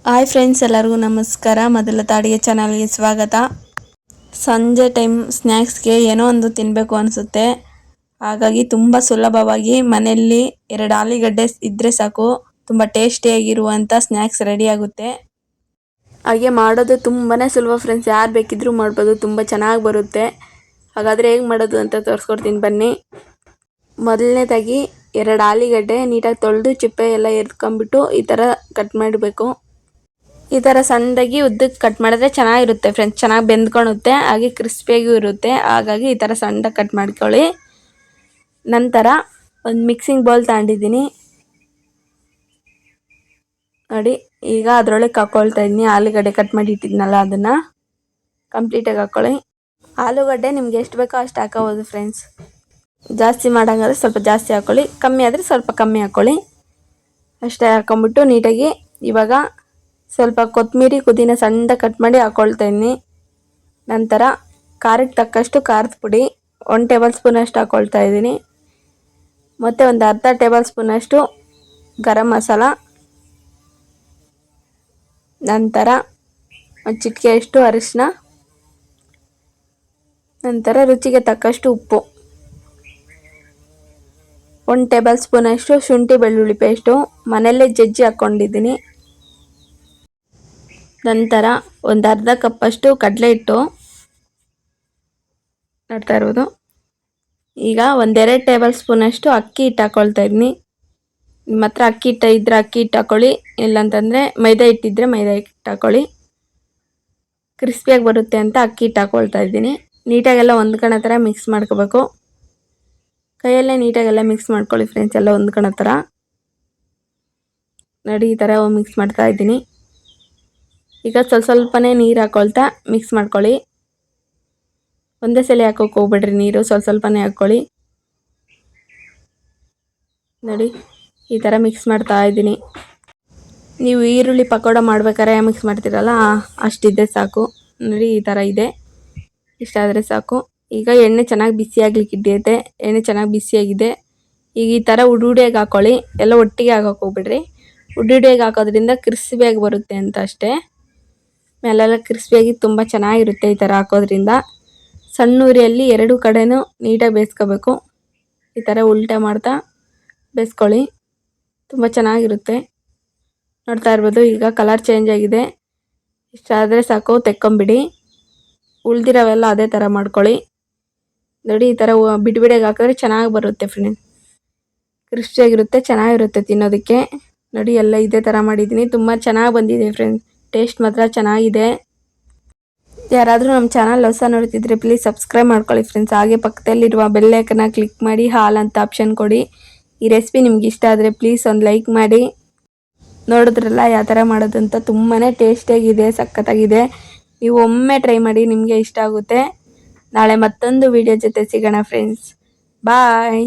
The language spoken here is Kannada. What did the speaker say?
ಹಾಯ್ ಫ್ರೆಂಡ್ಸ್, ಎಲ್ಲರಿಗೂ ನಮಸ್ಕಾರ. ಮೊದಲ ತಾಡಿಗೆ ಚಾನಲ್ಗೆ ಸ್ವಾಗತ. ಸಂಜೆ ಟೈಮ್ ಸ್ನ್ಯಾಕ್ಸ್ಗೆ ಏನೋ ಒಂದು ತಿನ್ನಬೇಕು ಅನಿಸುತ್ತೆ. ಹಾಗಾಗಿ ತುಂಬ ಸುಲಭವಾಗಿ ಮನೆಯಲ್ಲಿ 2 ಆಲೂಗಡ್ಡೆ ಇದ್ದರೆ ಸಾಕು, ತುಂಬ ಟೇಸ್ಟಿಯಾಗಿರುವಂಥ ಸ್ನ್ಯಾಕ್ಸ್ ರೆಡಿ ಆಗುತ್ತೆ. ಹಾಗೆ ಮಾಡೋದು ತುಂಬಾ ಸುಲಭ ಫ್ರೆಂಡ್ಸ್, ಯಾರು ಬೇಕಿದ್ರೂ ಮಾಡ್ಬೋದು, ತುಂಬ ಚೆನ್ನಾಗಿ ಬರುತ್ತೆ. ಹಾಗಾದರೆ ಹೇಗೆ ಮಾಡೋದು ಅಂತ ತೋರಿಸ್ಕೊಡ್ತೀನಿ ಬನ್ನಿ. ಮೊದಲನೇದಾಗಿ 2 ಆಲೂಗಡ್ಡೆ ನೀಟಾಗಿ ತೊಳೆದು ಚಿಪ್ಪೆ ಎಲ್ಲ ಎರ್ಕೊಂಬಿಟ್ಟು ಈ ಥರ ಕಟ್ ಮಾಡಬೇಕು. ಈ ಥರ ಸಣ್ಣದಾಗಿ ಉದ್ದಕ್ಕೆ ಕಟ್ ಮಾಡಿದ್ರೆ ಚೆನ್ನಾಗಿರುತ್ತೆ ಫ್ರೆಂಡ್ಸ್, ಚೆನ್ನಾಗಿ ಬೆಂದ್ಕೊಳುತ್ತೆ, ಹಾಗೆ ಕ್ರಿಸ್ಪಿಯಾಗೂ ಇರುತ್ತೆ. ಹಾಗಾಗಿ ಈ ಥರ ಸಣ್ಣದಾಗಿ ಕಟ್ ಮಾಡ್ಕೊಳ್ಳಿ. ನಂತರ ಒಂದು ಮಿಕ್ಸಿಂಗ್ ಬೌಲ್ ತಗೊಂಡಿದ್ದೀನಿ ನೋಡಿ. ಈಗ ಅದರೊಳಗೆ ಹಾಕ್ಕೊಳ್ತಾ ಇದ್ದೀನಿ ಆಲೂಗಡ್ಡೆ ಕಟ್ ಮಾಡಿ ಇಟ್ಟಿದ್ನಲ್ಲ, ಅದನ್ನು ಕಂಪ್ಲೀಟಾಗಿ ಹಾಕ್ಕೊಳ್ಳಿ. ಆಲೂಗಡ್ಡೆ ನಿಮ್ಗೆ ಎಷ್ಟು ಬೇಕೋ ಅಷ್ಟು ಹಾಕೋಬೋದು ಫ್ರೆಂಡ್ಸ್. ಜಾಸ್ತಿ ಮಾಡೋಂಗಾದ್ರೆ ಸ್ವಲ್ಪ ಜಾಸ್ತಿ ಹಾಕ್ಕೊಳ್ಳಿ, ಕಮ್ಮಿ ಆದರೆ ಸ್ವಲ್ಪ ಕಮ್ಮಿ ಹಾಕ್ಕೊಳ್ಳಿ. ಅಷ್ಟೇ ಹಾಕ್ಕೊಂಬಿಟ್ಟು ನೀಟಾಗಿ ಇವಾಗ ಸ್ವಲ್ಪ ಕೊತ್ತಂಬರಿ ಪುದೀನ ಸಣ್ಣದಾಗಿ ಕಟ್ ಮಾಡಿ ಹಾಕ್ಕೊಳ್ತಾ ಇದ್ದೀನಿ. ನಂತರ ಖಾರಕ್ಕೆ ತಕ್ಕಷ್ಟು ಖಾರದ ಪುಡಿ 1 ಟೇಬಲ್ ಸ್ಪೂನ್ ಅಷ್ಟು ಹಾಕ್ಕೊಳ್ತಾ ಇದ್ದೀನಿ. ಮತ್ತು ಒಂದು ಅರ್ಧ ಟೇಬಲ್ ಸ್ಪೂನ್ ಅಷ್ಟು ಗರಂ ಮಸಾಲ. ನಂತರ ಒಂದು ಚಿಟಿಕೆಯಷ್ಟು ಅರಿಶಿನ. ನಂತರ ರುಚಿಗೆ ತಕ್ಕಷ್ಟು ಉಪ್ಪು. 1 ಟೇಬಲ್ ಸ್ಪೂನ್ ಅಷ್ಟು ಶುಂಠಿ ಬೆಳ್ಳುಳ್ಳಿ ಪೇಸ್ಟು ಮನೆಯಲ್ಲೇ ಜಜ್ಜಿ ಹಾಕ್ಕೊಂಡಿದ್ದೀನಿ. ನಂತರ ಒಂದು ಅರ್ಧ ಕಪ್ಪಷ್ಟು ಕಡಲೆ ಹಿಟ್ಟು ನೋಡ್ತಾ ಇರ್ಬೋದು. ಈಗ 1-2 ಟೇಬಲ್ ಸ್ಪೂನ್ ಅಷ್ಟು ಅಕ್ಕಿ ಹಿಟ್ಟು ಹಾಕ್ಕೊಳ್ತಾ ಇದ್ದೀನಿ. ನಿಮ್ಮ ಹತ್ರ ಅಕ್ಕಿ ಹಿಟ್ಟು ಇದ್ದರೆ ಅಕ್ಕಿ ಹಿಟ್ಟು ಹಾಕ್ಕೊಳ್ಳಿ, ಇಲ್ಲಾಂತಂದರೆ ಮೈದಾ ಹಿಟ್ಟಿದ್ರೆ ಮೈದಾ ಹಿಟ್ಟು ಹಾಕ್ಕೊಳ್ಳಿ. ಕ್ರಿಸ್ಪಿಯಾಗಿ ಬರುತ್ತೆ ಅಂತ ಅಕ್ಕಿ ಹಿಟ್ಟು ಹಾಕ್ಕೊಳ್ತಾ ಇದ್ದೀನಿ. ನೀಟಾಗೆಲ್ಲ ಹೊಂದ್ಕೊಳ್ಳೋ ಥರ ಮಿಕ್ಸ್ ಮಾಡ್ಕೋಬೇಕು. ಕೈಯಲ್ಲೇ ನೀಟಾಗೆಲ್ಲ ಮಿಕ್ಸ್ ಮಾಡ್ಕೊಳ್ಳಿ ಫ್ರೆಂಡ್ಸ್, ಎಲ್ಲ ಹೊಂದ್ಕೊಳ್ಳೋ ಥರ ನೋಡಿ. ಈ ಥರ ಮಿಕ್ಸ್ ಮಾಡ್ತಾ ಇದ್ದೀನಿ. ಈಗ ಸ್ವಲ್ಪನೇ ನೀರು ಹಾಕ್ಕೊಳ್ತಾ ಮಿಕ್ಸ್ ಮಾಡ್ಕೊಳ್ಳಿ. ಒಂದೇ ಸಲ ಹಾಕೋಕೆ ಹೋಗ್ಬೇಡ್ರಿ, ನೀರು ಸ್ವಲ್ಪನೇ ಹಾಕ್ಕೊಳ್ಳಿ ನೋಡಿ. ಈ ಥರ ಮಿಕ್ಸ್ ಮಾಡ್ತಾ ಇದ್ದೀನಿ. ನೀವು ಈರುಳ್ಳಿ ಪಕೋಡ ಮಾಡ್ಬೇಕಾದ್ರೆ ಮಿಕ್ಸ್ ಮಾಡ್ತೀರಲ್ಲ, ಅಷ್ಟಿದೆ ಸಾಕು ನೋಡಿ. ಈ ಥರ ಇದೆ, ಇಷ್ಟಾದರೆ ಸಾಕು. ಈಗ ಎಣ್ಣೆ ಚೆನ್ನಾಗಿ ಬಿಸಿಯಾಗ್ಲಿಕ್ಕೆ ಹಿಡಿಯುತ್ತೆ. ಎಣ್ಣೆ ಚೆನ್ನಾಗಿ ಬಿಸಿಯಾಗಿದೆ. ಈಗ ಈ ಥರ ಉಡುಡಿಯಾಗಿ ಹಾಕ್ಕೊಳ್ಳಿ, ಎಲ್ಲ ಒಟ್ಟಿಗೆ ಹಾಕೋಕೆ ಹೋಗ್ಬೇಡ್ರಿ. ಉಡುಡಿಯಾಗಿ ಹಾಕೋದ್ರಿಂದ ಕ್ರಿಸ್ಪಿಯಾಗಿ ಬರುತ್ತೆ ಅಂತ ಅಷ್ಟೇ. ಮೇಲೆಲ್ಲ ಕ್ರಿಸ್ಪಿಯಾಗಿ ತುಂಬ ಚೆನ್ನಾಗಿರುತ್ತೆ ಈ ಥರ ಹಾಕೋದ್ರಿಂದ. ಸಣ್ಣ ಉರಿಯಲ್ಲಿ 2 ಕಡೆನೂ ನೀಟಾಗಿ ಬೇಯಿಸ್ಕೋಬೇಕು. ಈ ಥರ ಉಲ್ಟೆ ಮಾಡ್ತಾ ಬೇಯಿಸ್ಕೊಳ್ಳಿ, ತುಂಬ ಚೆನ್ನಾಗಿರುತ್ತೆ. ನೋಡ್ತಾ ಇರ್ಬೋದು, ಈಗ ಕಲರ್ ಚೇಂಜ್ ಆಗಿದೆ. ಇಷ್ಟಾದರೆ ಸಾಕು, ತೆಕ್ಕೊಂಬಿಡಿ. ಉಳ್ದಿರೋವೆಲ್ಲ ಅದೇ ಥರ ಮಾಡ್ಕೊಳ್ಳಿ ನೋಡಿ. ಈ ಥರ ಬಿಡಿಯಾಗಿ ಹಾಕಿದ್ರೆ ಚೆನ್ನಾಗಿ ಬರುತ್ತೆ ಫ್ರೆಂಡ್ಸ್, ಕ್ರಿಸ್ಪಿಯಾಗಿರುತ್ತೆ, ಚೆನ್ನಾಗಿರುತ್ತೆ ತಿನ್ನೋದಕ್ಕೆ ನೋಡಿ. ಎಲ್ಲ ಇದೇ ಥರ ಮಾಡಿದ್ದೀನಿ, ತುಂಬ ಚೆನ್ನಾಗಿ ಬಂದಿದೆ ಫ್ರೆಂಡ್ಸ್. ಟೇಸ್ಟ್ ಮಾತ್ರ ಚೆನ್ನಾಗಿದೆ. ಯಾರಾದರೂ ನಮ್ಮ ಚಾನಲ್ ಹೊಸ ನೋಡ್ತಿದ್ರೆ ಪ್ಲೀಸ್ ಸಬ್ಸ್ಕ್ರೈಬ್ ಮಾಡ್ಕೊಳ್ಳಿ ಫ್ರೆಂಡ್ಸ್. ಹಾಗೆ ಪಕ್ಕದಲ್ಲಿರುವ ಬೆಲ್ ಐಕನ್ನ ಕ್ಲಿಕ್ ಮಾಡಿ ಹಾಲ್ ಅಂತ ಆಪ್ಷನ್ ಕೊಡಿ. ಈ ರೆಸಿಪಿ ನಿಮ್ಗೆ ಇಷ್ಟ ಆದರೆ ಪ್ಲೀಸ್ ಒಂದು ಲೈಕ್ ಮಾಡಿ. ನೋಡಿದ್ರಲ್ಲ ಯಾವ ಥರ ಮಾಡೋದಂತ, ತುಂಬಾ ಟೇಸ್ಟಿಯಾಗಿದೆ, ಸಖತ್ತಾಗಿದೆ. ನೀವು ಒಮ್ಮೆ ಟ್ರೈ ಮಾಡಿ, ನಿಮಗೆ ಇಷ್ಟ ಆಗುತ್ತೆ. ನಾಳೆ ಮತ್ತೊಂದು ವಿಡಿಯೋ ಜೊತೆ ಸಿಗೋಣ ಫ್ರೆಂಡ್ಸ್. ಬಾಯ್.